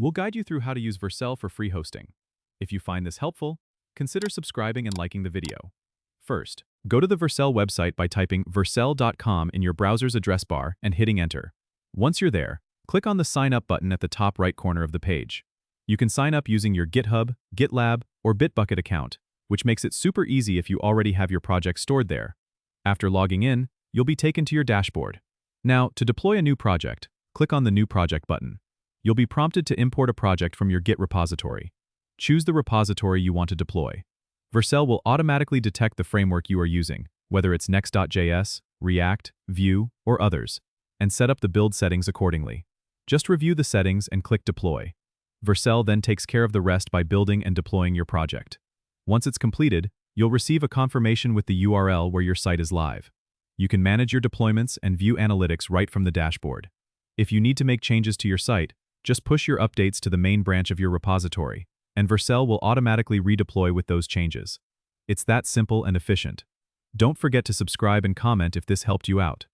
We'll guide you through how to use Vercel for free hosting. If you find this helpful, consider subscribing and liking the video. First, go to the Vercel website by typing vercel.com in your browser's address bar and hitting enter. Once you're there, click on the Sign Up button at the top right corner of the page. You can sign up using your GitHub, GitLab, or Bitbucket account, which makes it super easy if you already have your project stored there. After logging in, you'll be taken to your dashboard. Now, to deploy a new project, click on the New Project button. You'll be prompted to import a project from your Git repository. Choose the repository you want to deploy. Vercel will automatically detect the framework you are using, whether it's Next.js, React, Vue, or others, and set up the build settings accordingly. Just review the settings and click Deploy. Vercel then takes care of the rest by building and deploying your project. Once it's completed, you'll receive a confirmation with the URL where your site is live. You can manage your deployments and view analytics right from the dashboard. If you need to make changes to your site, just push your updates to the main branch of your repository, and Vercel will automatically redeploy with those changes. It's that simple and efficient. Don't forget to subscribe and comment if this helped you out.